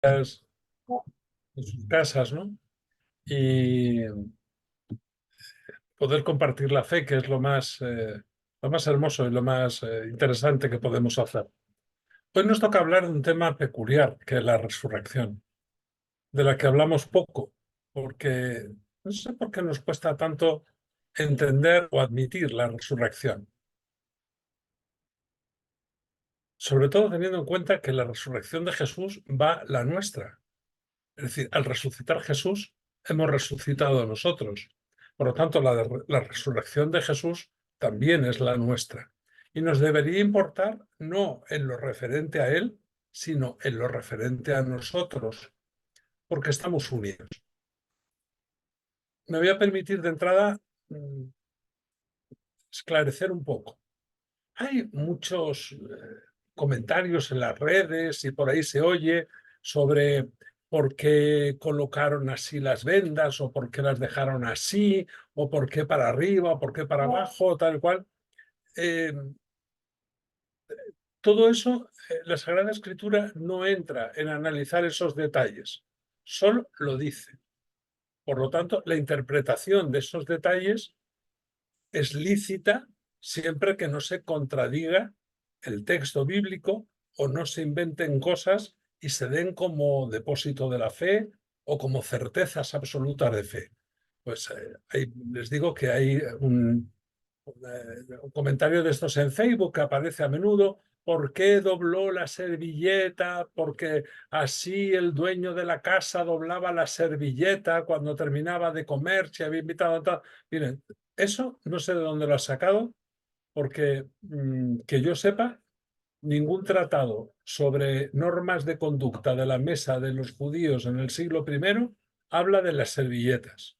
en sus casas, ¿no? Y poder compartir la fe, que es lo más hermoso y lo más interesante que podemos hacer. Hoy nos toca hablar de un tema peculiar, que es la resurrección, de la que hablamos poco, porque no sé por qué nos cuesta tanto entender o admitir la resurrección, sobre todo teniendo en cuenta que la resurrección de Jesús va la nuestra. Es decir, al resucitar Jesús, hemos resucitado nosotros. Por lo tanto, la resurrección de Jesús también es la nuestra. Y nos debería importar no en lo referente a Él, sino en lo referente a nosotros, porque estamos unidos. Me voy a permitir de entrada esclarecer un poco. Hay muchos comentarios en las redes y por ahí se oye sobre por qué colocaron así las vendas o por qué las dejaron así o por qué para arriba o por qué para abajo, tal cual. Eh, Todo eso, la Sagrada Escritura no entra en analizar esos detalles, solo lo dice. Por lo tanto, la interpretación de esos detalles es lícita siempre que no se contradiga el texto bíblico o no se inventen cosas y se den como depósito de la fe o como certezas absolutas de fe. Pues les digo que hay un comentario de estos en Facebook que aparece a menudo. ¿Por qué dobló la servilleta? Porque así el dueño de la casa doblaba la servilleta cuando terminaba de comer, si había invitado a tal. Miren, eso no sé de dónde lo has sacado, porque que yo sepa, ningún tratado sobre normas de conducta de la mesa de los judíos en el siglo I habla de las servilletas.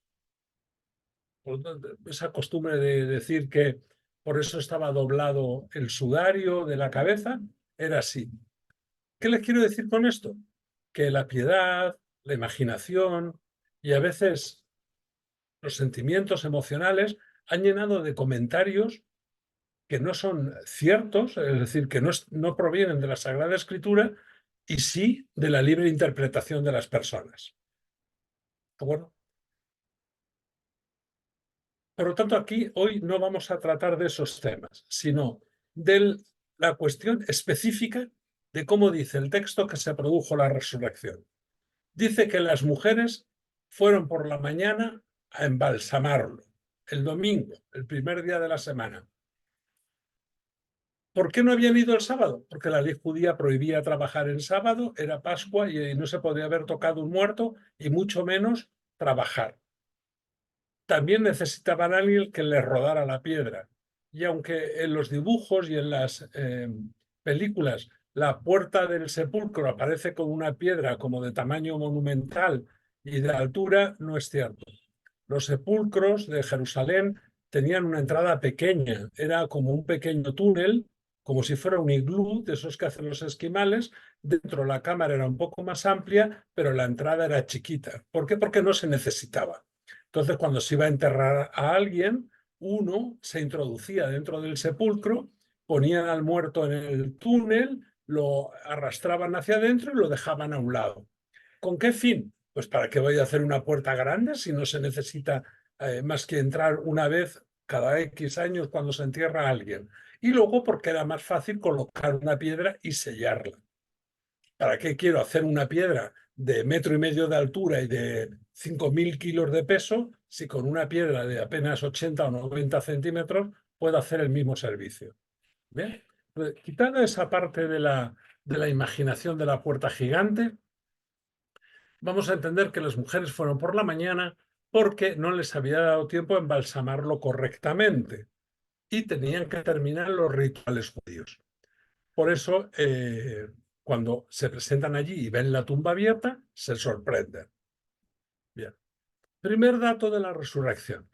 Por lo tanto, esa costumbre de decir que por eso estaba doblado el sudario de la cabeza, era así. ¿Qué les quiero decir con esto? Que la piedad, la imaginación y a veces los sentimientos emocionales han llenado de comentarios que no son ciertos, es decir, que no provienen de la Sagrada Escritura y sí de la libre interpretación de las personas. ¿De acuerdo? Por lo tanto, aquí hoy no vamos a tratar de esos temas, sino de la cuestión específica de cómo dice el texto que se produjo la resurrección. Dice que las mujeres fueron por la mañana a embalsamarlo, el domingo, el primer día de la semana. ¿Por qué no habían ido el sábado? Porque la ley judía prohibía trabajar el sábado, era Pascua y no se podía haber tocado un muerto y mucho menos trabajar. También necesitaban a alguien que les rodara la piedra. Y aunque en los dibujos y en las películas la puerta del sepulcro aparece con una piedra como de tamaño monumental y de altura, no es cierto. Los sepulcros de Jerusalén tenían una entrada pequeña, era como un pequeño túnel, como si fuera un iglú de esos que hacen los esquimales. Dentro la cámara era un poco más amplia, pero la entrada era chiquita. ¿Por qué? Porque no se necesitaba. Entonces, cuando se iba a enterrar a alguien, uno se introducía dentro del sepulcro, ponían al muerto en el túnel, lo arrastraban hacia adentro y lo dejaban a un lado. ¿Con qué fin? Pues para qué voy a hacer una puerta grande si no se necesita más que entrar una vez cada X años cuando se entierra a alguien. Y luego porque era más fácil colocar una piedra y sellarla. ¿Para qué quiero hacer una piedra de 1,5 metros de altura y de 5.000 kilos de peso si con una piedra de apenas 80 o 90 centímetros puedo hacer el mismo servicio? ¿Bien? Pues, quitando esa parte de la imaginación de la puerta gigante, vamos a entender que las mujeres fueron por la mañana porque no les había dado tiempo a embalsamarlo correctamente y tenían que terminar los rituales judíos. Por eso, cuando se presentan allí y ven la tumba abierta, se sorprenden. Bien. Primer dato de la resurrección.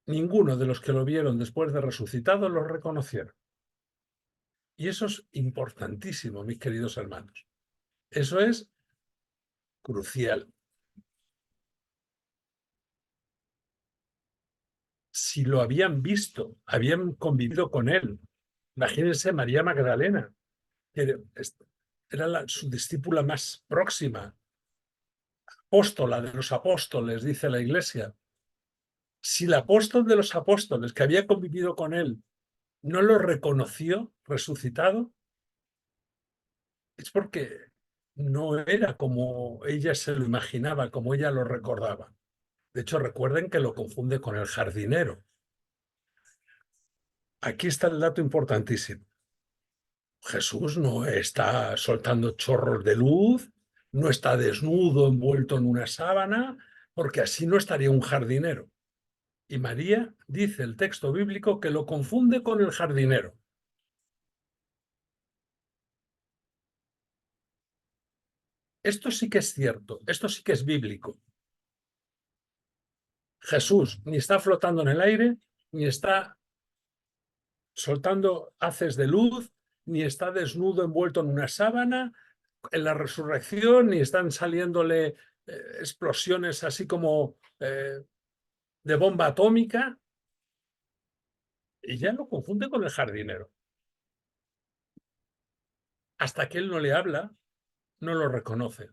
Ninguno de los que lo vieron después de resucitado lo reconocieron. Y eso es importantísimo, mis queridos hermanos. Eso es crucial. Si lo habían visto, habían convivido con él. Imagínense María Magdalena. era su discípula más próxima, apóstola de los apóstoles, dice la Iglesia. Si el apóstol de los apóstoles que había convivido con él no lo reconoció resucitado, es porque no era como ella se lo imaginaba, como ella lo recordaba. De hecho, recuerden que lo confunde con el jardinero. Aquí está el dato importantísimo. Jesús no está soltando chorros de luz, no está desnudo, envuelto en una sábana, porque así no estaría un jardinero. Y María, dice el texto bíblico, que lo confunde con el jardinero. Esto sí que es cierto, esto sí que es bíblico. Jesús ni está flotando en el aire, ni está soltando haces de luz, ni está desnudo envuelto en una sábana en la resurrección, ni están saliéndole explosiones así como de bomba atómica, y ya lo confunde con el jardinero. Hasta que él no le habla, no lo reconoce.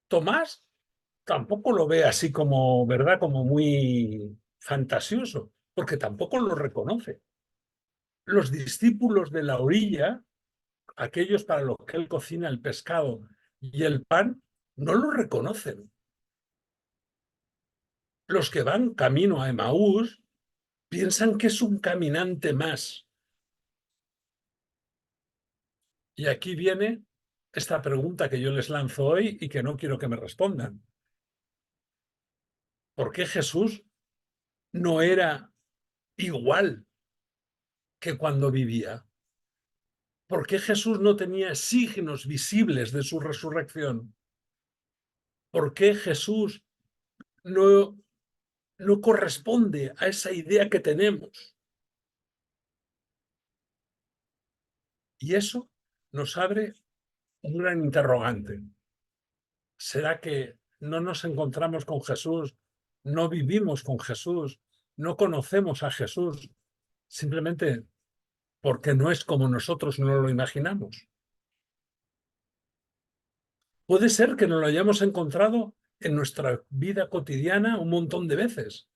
Tomás tampoco lo ve así como, ¿verdad? Como muy fantasioso, porque tampoco lo reconoce. Los discípulos de la orilla, aquellos para los que él cocina el pescado y el pan, no lo reconocen. Los que van camino a Emaús piensan que es un caminante más. Y aquí viene esta pregunta que yo les lanzo hoy y que no quiero que me respondan. ¿Por qué Jesús no era igual que cuando vivía? ¿Por qué Jesús no tenía signos visibles de su resurrección? ¿Por qué Jesús no corresponde a esa idea que tenemos? Y eso nos abre un gran interrogante. ¿Será que no nos encontramos con Jesús, no vivimos con Jesús, no conocemos a Jesús, simplemente porque no es como nosotros no lo imaginamos? Puede ser que nos lo hayamos encontrado en nuestra vida cotidiana un montón de veces,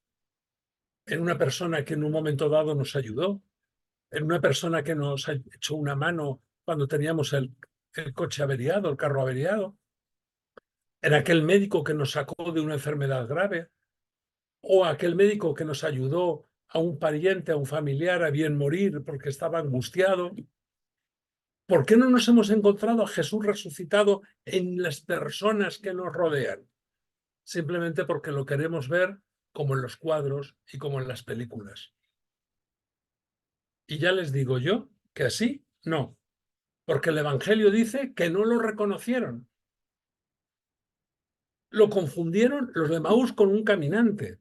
en una persona que en un momento dado nos ayudó, en una persona que nos ha hecho una mano cuando teníamos el coche averiado, el carro averiado, en aquel médico que nos sacó de una enfermedad grave, o aquel médico que nos ayudó a un pariente, a un familiar a bien morir porque estaba angustiado. ¿Por qué no nos hemos encontrado a Jesús resucitado en las personas que nos rodean? Simplemente porque lo queremos ver como en los cuadros y como en las películas. Y ya les digo yo que así no, porque el Evangelio dice que no lo reconocieron. Lo confundieron los de Maús con un caminante.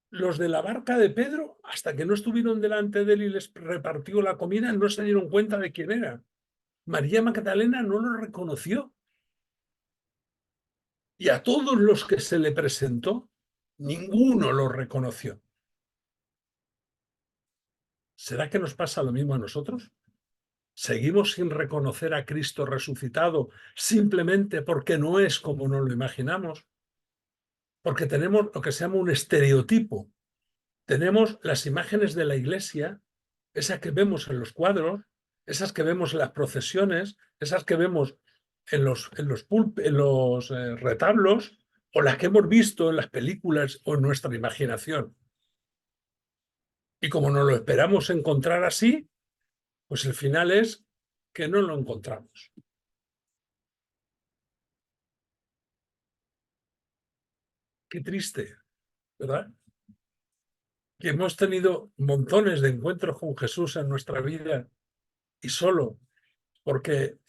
Los de la barca de Pedro, hasta que no estuvieron delante de él y les repartió la comida, no se dieron cuenta de quién era. María Magdalena no lo reconoció. Y a todos los que se le presentó, ninguno lo reconoció. ¿Será que nos pasa lo mismo a nosotros? ¿Seguimos sin reconocer a Cristo resucitado simplemente porque no es como nos lo imaginamos? Porque tenemos lo que se llama un estereotipo. Tenemos las imágenes de la iglesia, esas que vemos en los cuadros, esas que vemos en las procesiones, esas que vemos en los retablos, o las que hemos visto en las películas o en nuestra imaginación. Y como no lo esperamos encontrar así, pues el final es que no lo encontramos. Qué triste, ¿verdad? Que hemos tenido montones de encuentros con Jesús en nuestra vida y solo porque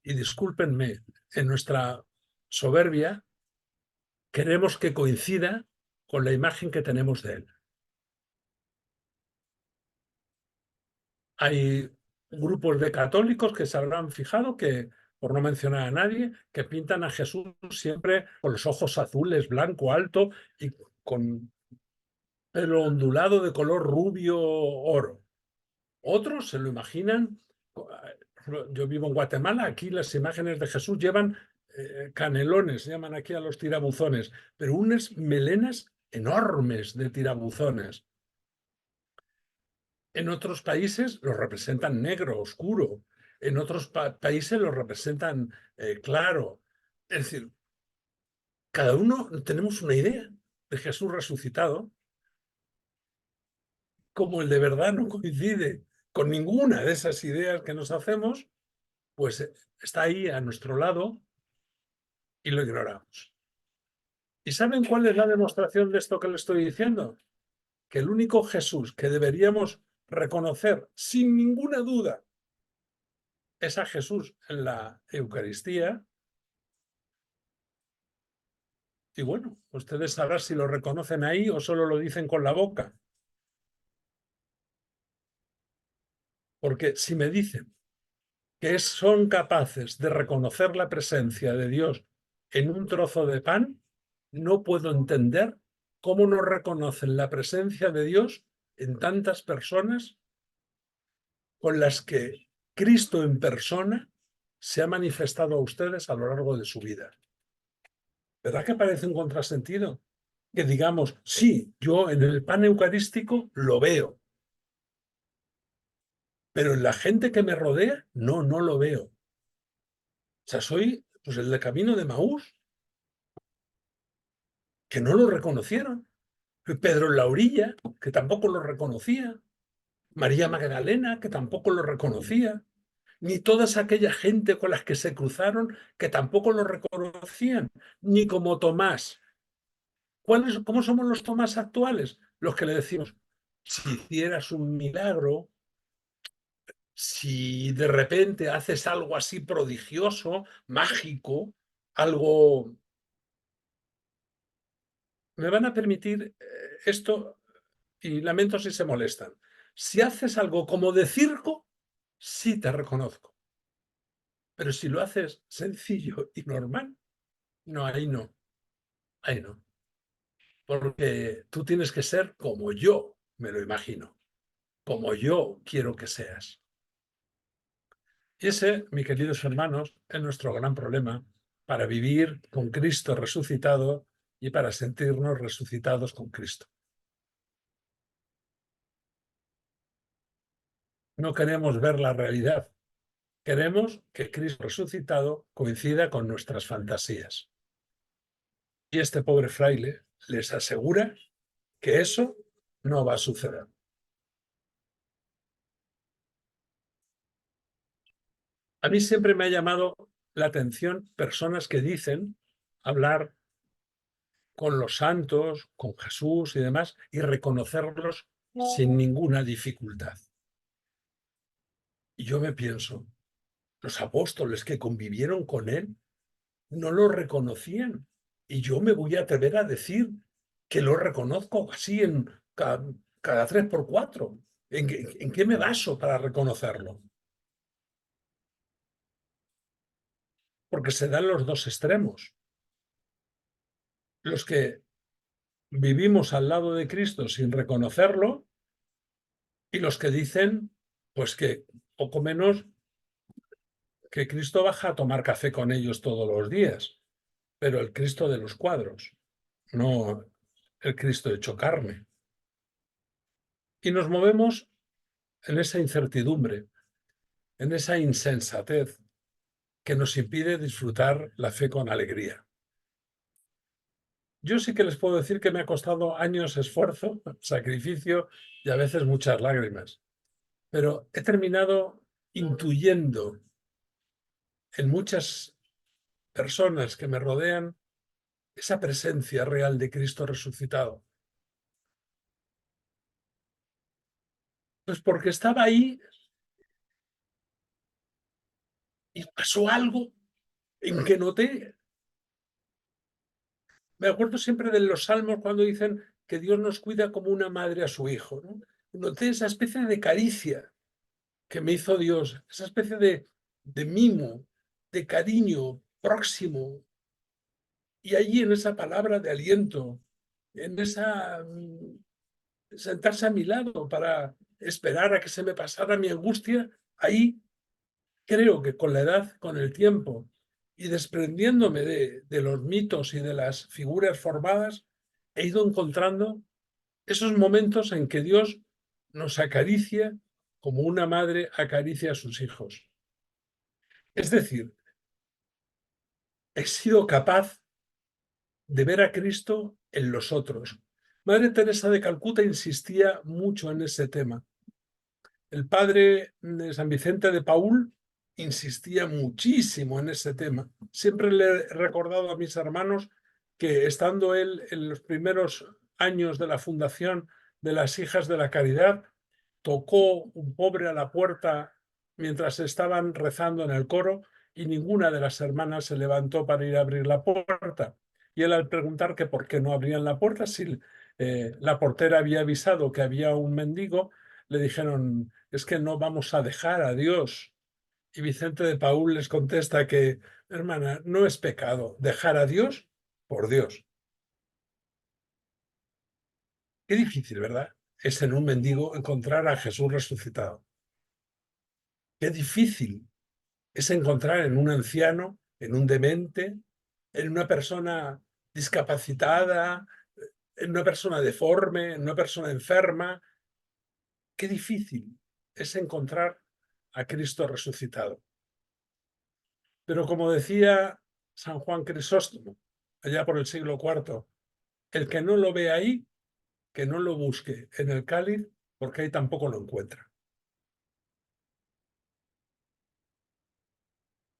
y discúlpenme, en nuestra soberbia, queremos que coincida con la imagen que tenemos de él. Hay grupos de católicos que se habrán fijado que, por no mencionar a nadie, que pintan a Jesús siempre con los ojos azules, blanco, alto y con pelo ondulado de color rubio oro. Otros se lo imaginan Yo vivo en Guatemala, aquí las imágenes de Jesús llevan canelones, llaman aquí a los tirabuzones, pero unas melenas enormes de tirabuzones. En otros países los representan negro, oscuro. En otros países los representan claro. Es decir, cada uno tenemos una idea de Jesús resucitado, como el de verdad no coincide con ninguna de esas ideas que nos hacemos, pues está ahí a nuestro lado y lo ignoramos. ¿Y saben cuál es la demostración de esto que le estoy diciendo? Que el único Jesús que deberíamos reconocer sin ninguna duda es a Jesús en la Eucaristía. Y bueno, ustedes sabrán si lo reconocen ahí o solo lo dicen con la boca. Porque si me dicen que son capaces de reconocer la presencia de Dios en un trozo de pan, no puedo entender cómo no reconocen la presencia de Dios en tantas personas con las que Cristo en persona se ha manifestado a ustedes a lo largo de su vida. ¿Verdad que parece un contrasentido? Que digamos, sí, yo en el pan eucarístico lo veo, pero en la gente que me rodea, no lo veo. O sea, soy pues, el de camino de Maús, que no lo reconocieron. Pedro en la orilla, que tampoco lo reconocía. María Magdalena, que tampoco lo reconocía. Ni toda aquella gente con las que se cruzaron, que tampoco lo reconocían. Ni como Tomás. ¿Cómo somos los Tomás actuales? Los que le decimos, si hicieras un milagro, si de repente haces algo así prodigioso, mágico, algo... Me van a permitir esto y lamento si se molestan. Si haces algo como de circo, sí te reconozco. Pero si lo haces sencillo y normal, no, ahí no, ahí no. Porque tú tienes que ser como yo me lo imagino, como yo quiero que seas. Y ese, mis queridos hermanos, es nuestro gran problema para vivir con Cristo resucitado y para sentirnos resucitados con Cristo. No queremos ver la realidad, queremos que Cristo resucitado coincida con nuestras fantasías. Y este pobre fraile les asegura que eso no va a suceder. A mí siempre me ha llamado la atención personas que dicen hablar con los santos, con Jesús y demás, y reconocerlos sin ninguna dificultad. Y yo me pienso, los apóstoles que convivieron con él no lo reconocían. Y yo me voy a atrever a decir que lo reconozco así en cada 3 por 4. ¿En qué me baso para reconocerlo? Porque se dan los dos extremos. Los que vivimos al lado de Cristo sin reconocerlo y los que dicen, pues que poco menos que Cristo baja a tomar café con ellos todos los días, pero el Cristo de los cuadros, no el Cristo hecho carne. Y nos movemos en esa incertidumbre, en esa insensatez que nos impide disfrutar la fe con alegría. Yo sí que les puedo decir que me ha costado años, esfuerzo, sacrificio y a veces muchas lágrimas, pero he terminado intuyendo en muchas personas que me rodean esa presencia real de Cristo resucitado. Pues porque estaba ahí y pasó algo en que noté. Me acuerdo siempre de los salmos cuando dicen que Dios nos cuida como una madre a su hijo, ¿no? Noté esa especie de caricia que me hizo Dios, esa especie de mimo, de cariño próximo. Y allí en esa palabra de aliento, en esa sentarse a mi lado para esperar a que se me pasara mi angustia, ahí creo que con la edad, con el tiempo, y desprendiéndome de los mitos y de las figuras formadas, he ido encontrando esos momentos en que Dios nos acaricia como una madre acaricia a sus hijos. Es decir, he sido capaz de ver a Cristo en los otros. Madre Teresa de Calcuta insistía mucho en ese tema. El padre de San Vicente de Paúl insistía muchísimo en ese tema. Siempre le he recordado a mis hermanos que estando él en los primeros años de la fundación de las Hijas de la Caridad, tocó un pobre a la puerta mientras estaban rezando en el coro y ninguna de las hermanas se levantó para ir a abrir la puerta. Y él, al preguntar que por qué no abrían la puerta, si la portera había avisado que había un mendigo, le dijeron, es que no vamos a dejar a Dios. Y Vicente de Paúl les contesta que, hermana, no es pecado dejar a Dios por Dios. Qué difícil, ¿verdad? Es en un mendigo encontrar a Jesús resucitado. Qué difícil es encontrar en un anciano, en un demente, en una persona discapacitada, en una persona deforme, en una persona enferma. Qué difícil es encontrar a Cristo resucitado. Pero como decía San Juan Crisóstomo, allá por el siglo IV, el que no lo ve ahí, que no lo busque en el cáliz, porque ahí tampoco lo encuentra.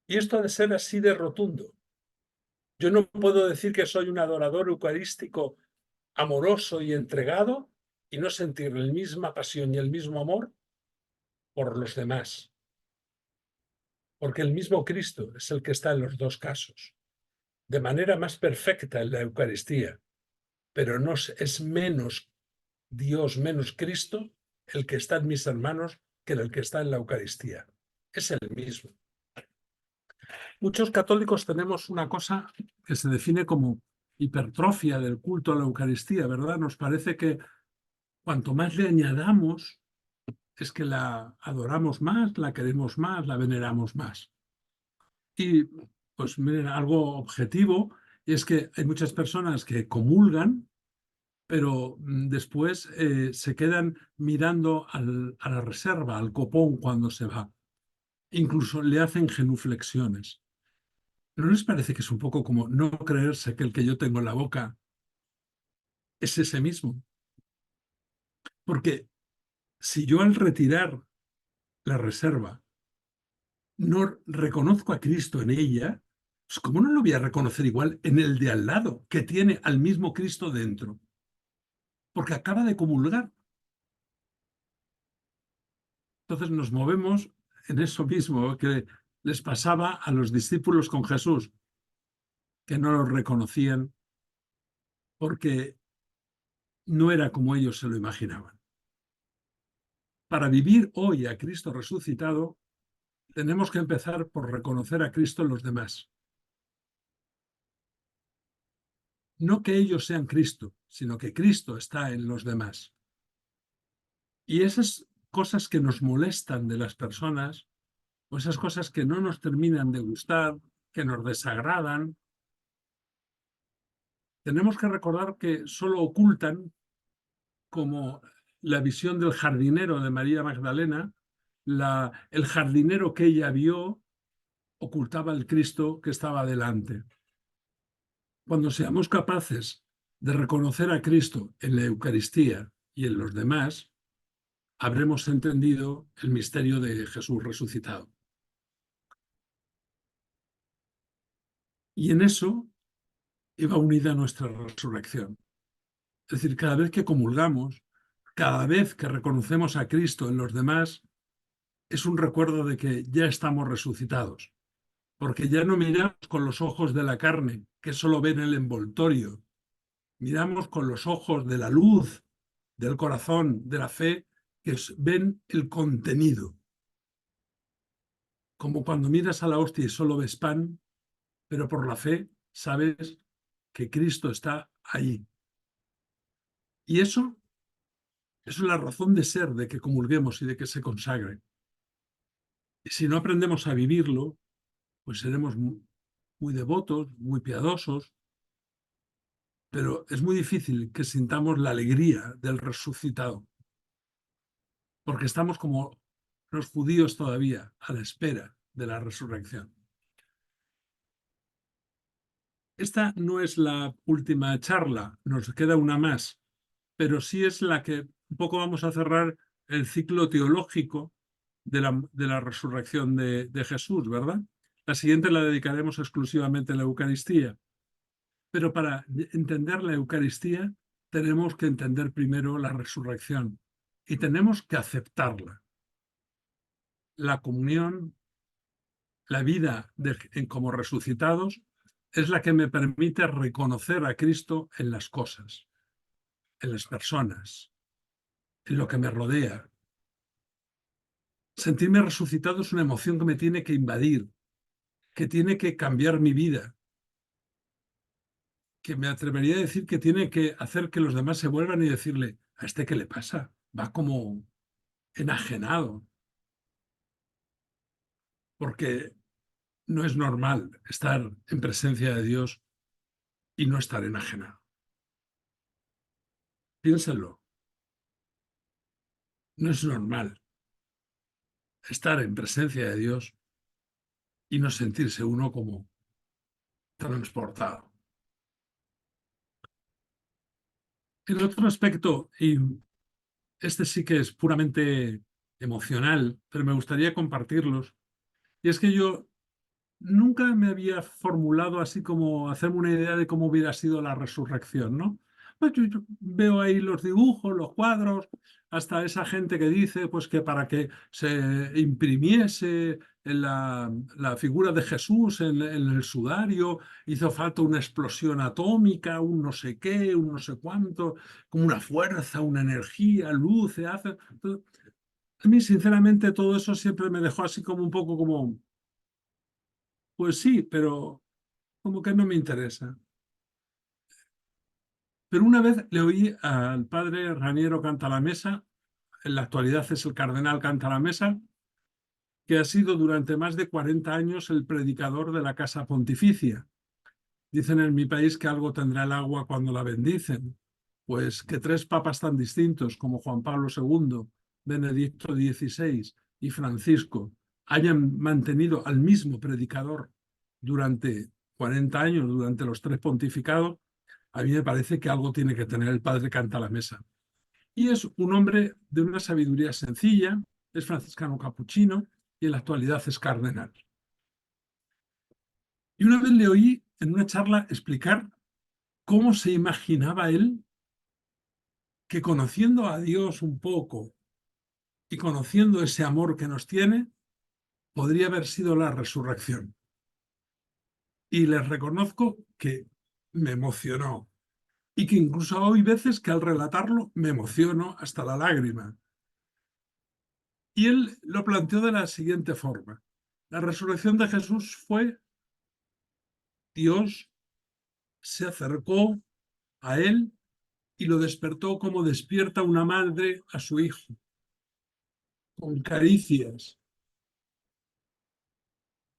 Y esto ha de ser así de rotundo. Yo no puedo decir que soy un adorador eucarístico amoroso y entregado y no sentir la misma pasión y el mismo amor por los demás. Porque el mismo Cristo es el que está en los dos casos, de manera más perfecta en la Eucaristía, pero no es menos Dios, menos Cristo, el que está en mis hermanos que el que está en la Eucaristía. Es el mismo. Muchos católicos tenemos una cosa que se define como hipertrofia del culto a la Eucaristía, ¿verdad? Nos parece que cuanto más le añadamos, es que la adoramos más, la queremos más, la veneramos más. Y pues miren, algo objetivo es que hay muchas personas que comulgan, pero después se quedan mirando a la reserva, al copón cuando se va. Incluso le hacen genuflexiones. ¿No les parece que es un poco como no creerse que el que yo tengo en la boca es ese mismo? Porque si yo al retirar la reserva no reconozco a Cristo en ella, pues ¿cómo no lo voy a reconocer igual en el de al lado, que tiene al mismo Cristo dentro? Porque acaba de comulgar. Entonces nos movemos en eso mismo que les pasaba a los discípulos con Jesús, que no lo reconocían porque no era como ellos se lo imaginaban. Para vivir hoy a Cristo resucitado, tenemos que empezar por reconocer a Cristo en los demás. No que ellos sean Cristo, sino que Cristo está en los demás. Y esas cosas que nos molestan de las personas, o esas cosas que no nos terminan de gustar, que nos desagradan, tenemos que recordar que solo ocultan, como la visión del jardinero de María Magdalena, el jardinero que ella vio ocultaba el Cristo que estaba delante. Cuando seamos capaces de reconocer a Cristo en la Eucaristía y en los demás, habremos entendido el misterio de Jesús resucitado. Y en eso iba unida nuestra resurrección. Es decir, cada vez que comulgamos, cada vez que reconocemos a Cristo en los demás, es un recuerdo de que ya estamos resucitados, porque ya no miramos con los ojos de la carne, que solo ven el envoltorio, miramos con los ojos de la luz, del corazón, de la fe, que ven el contenido. Como cuando miras a la hostia y solo ves pan, pero por la fe sabes que Cristo está ahí. Y eso es la razón de ser de que comulguemos y de que se consagre. Y si no aprendemos a vivirlo, pues seremos muy devotos, muy piadosos, pero es muy difícil que sintamos la alegría del resucitado, porque estamos como los judíos todavía a la espera de la resurrección. Esta no es la última charla, nos queda una más, pero sí es la que un poco vamos a cerrar el ciclo teológico de la resurrección de Jesús, ¿verdad? La siguiente la dedicaremos exclusivamente a la Eucaristía. Pero para entender la Eucaristía tenemos que entender primero la resurrección y tenemos que aceptarla. La comunión, la vida como resucitados, es la que me permite reconocer a Cristo en las cosas, en las personas, en lo que me rodea. Sentirme resucitado es una emoción que me tiene que invadir, que tiene que cambiar mi vida, que me atrevería a decir que tiene que hacer que los demás se vuelvan y decirle, ¿a este qué le pasa? Va como enajenado, porque no es normal estar en presencia de Dios y no estar enajenado. Piénsenlo, no es normal estar en presencia de Dios y no sentirse uno como transportado. El otro aspecto, y este sí que es puramente emocional, pero me gustaría compartirlos, y es que yo nunca me había formulado así como hacerme una idea de cómo hubiera sido la resurrección, ¿no? Pues yo veo ahí los dibujos, los cuadros, hasta esa gente que dice pues que para que se imprimiese en la figura de Jesús en el sudario hizo falta una explosión atómica, un no sé qué, un no sé cuánto, como una fuerza, una energía, luz, hace. A mí, sinceramente, todo eso siempre me dejó así como un poco como, pues sí, pero como que no me interesa. Pero una vez le oí al padre Raniero Cantalamessa, en la actualidad es el cardenal Cantalamessa, que ha sido durante más de 40 años el predicador de la Casa Pontificia. Dicen en mi país que algo tendrá el agua cuando la bendicen. Pues que tres papas tan distintos como Juan Pablo II, Benedicto XVI y Francisco hayan mantenido al mismo predicador durante 40 años, durante los tres pontificados, a mí me parece que algo tiene que tener el padre Cantalamessa. Y es un hombre de una sabiduría sencilla, es franciscano capuchino y en la actualidad es cardenal. Y una vez le oí en una charla explicar cómo se imaginaba él que conociendo a Dios un poco y conociendo ese amor que nos tiene, podría haber sido la resurrección. Y les reconozco que me emocionó y que incluso hay veces que al relatarlo me emociono hasta la lágrima. Y él lo planteó de la siguiente forma. La resurrección de Jesús fue Dios se acercó a él y lo despertó como despierta una madre a su hijo, con caricias,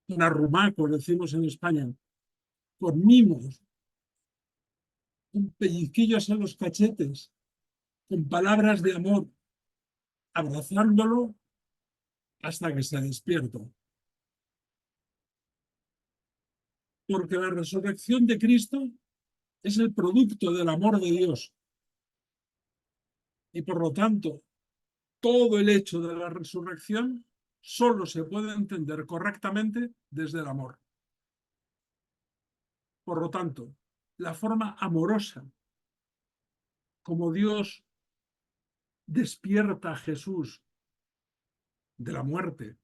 con arrumacos, decimos en España, con mimos, con pellizquillos en los cachetes, con palabras de amor, abrazándolo hasta que se despierta. Porque la resurrección de Cristo es el producto del amor de Dios. Y por lo tanto, todo el hecho de la resurrección solo se puede entender correctamente desde el amor. Por lo tanto, la forma amorosa como Dios despierta a Jesús de la muerte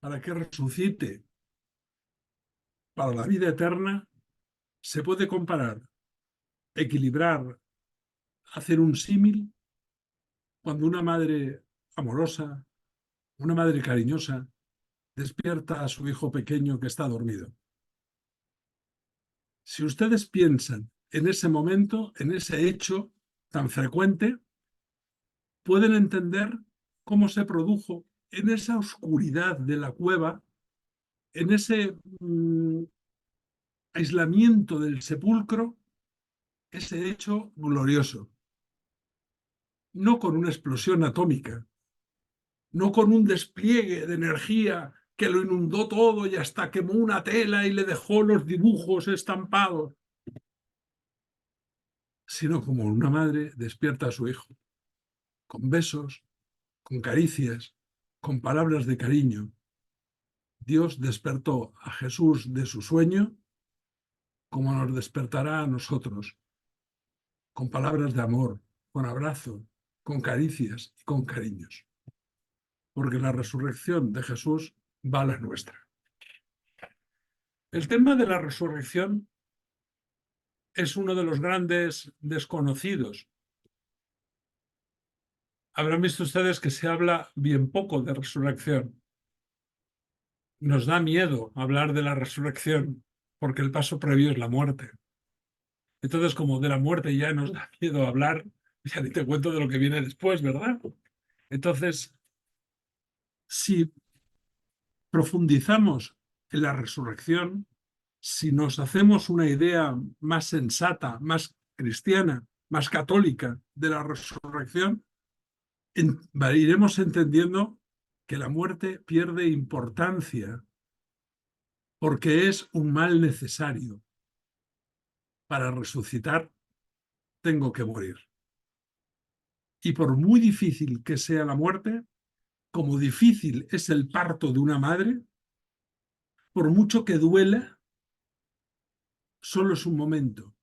para que resucite para la vida eterna, se puede comparar, equilibrar, hacer un símil cuando una madre amorosa, una madre cariñosa, despierta a su hijo pequeño que está dormido. Si ustedes piensan en ese momento, en ese hecho tan frecuente, pueden entender cómo se produjo en esa oscuridad de la cueva, en ese aislamiento del sepulcro, ese hecho glorioso, no con una explosión atómica, no con un despliegue de energía que lo inundó todo y hasta quemó una tela y le dejó los dibujos estampados, sino como una madre despierta a su hijo, con besos, con caricias, con palabras de cariño. Dios despertó a Jesús de su sueño como nos despertará a nosotros, con palabras de amor, con abrazo, con caricias y con cariños. Porque la resurrección de Jesús va a la nuestra. El tema de la resurrección es uno de los grandes desconocidos. Habrán visto ustedes que se habla bien poco de resurrección. Nos da miedo hablar de la resurrección porque el paso previo es la muerte. Entonces, como de la muerte ya nos da miedo hablar, ya ni te cuento de lo que viene después, ¿verdad? Entonces, si profundizamos en la resurrección, si nos hacemos una idea más sensata, más cristiana, más católica de la resurrección, iremos entendiendo que la muerte pierde importancia porque es un mal necesario. Para resucitar, tengo que morir. Y por muy difícil que sea la muerte, como difícil es el parto de una madre, por mucho que duela, solo es un momento.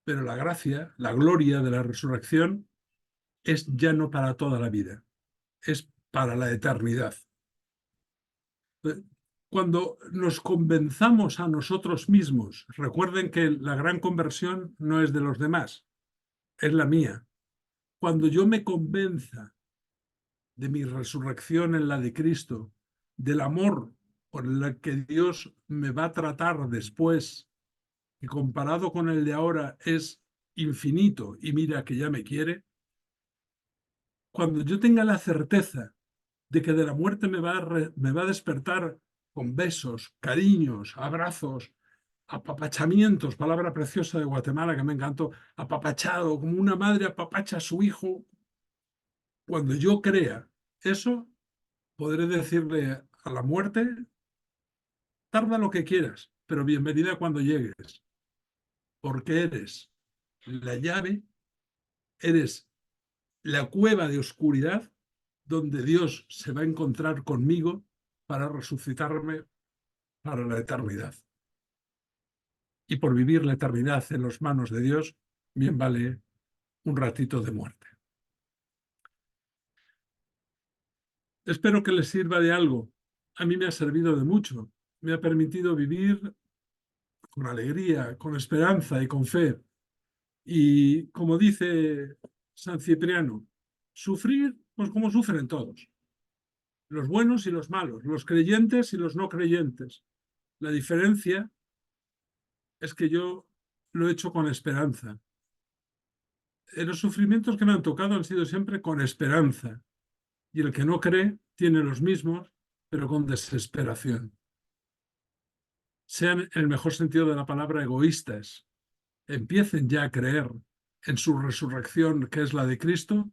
Pero la gracia, la gloria de la resurrección es ya no para toda la vida, es para la eternidad. Cuando nos convenzamos a nosotros mismos, recuerden que la gran conversión no es de los demás, es la mía. Cuando yo me convenza de mi resurrección en la de Cristo, del amor con el que Dios me va a tratar después, que comparado con el de ahora es infinito y mira que ya me quiere, cuando yo tenga la certeza de que de la muerte me va a despertar con besos, cariños, abrazos, apapachamientos, palabra preciosa de Guatemala que me encantó, apapachado, como una madre apapacha a su hijo. Cuando yo crea eso, podré decirle a la muerte, tarda lo que quieras, pero bienvenida cuando llegues, porque eres la llave, eres la cueva de oscuridad donde Dios se va a encontrar conmigo para resucitarme para la eternidad. Y por vivir la eternidad en las manos de Dios, bien vale un ratito de muerte. Espero que les sirva de algo. A mí me ha servido de mucho. Me ha permitido vivir con alegría, con esperanza y con fe. Y como dice San Cipriano, sufrir, pues como sufren todos, los buenos y los malos, los creyentes y los no creyentes. La diferencia es que yo lo he hecho con esperanza. Los sufrimientos que me han tocado han sido siempre con esperanza. Y el que no cree tiene los mismos, pero con desesperación. Sean, en el mejor sentido de la palabra, egoístas. Empiecen ya a creer en su resurrección, que es la de Cristo,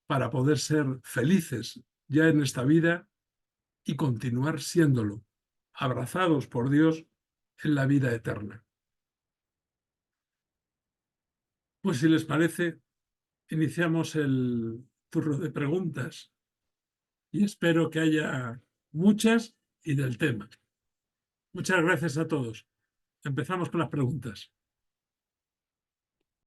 para poder ser felices ya en esta vida y continuar siéndolo, abrazados por Dios en la vida eterna. Pues si les parece, iniciamos el turno de preguntas y espero que haya muchas y del tema. Muchas gracias a todos. Empezamos con las preguntas.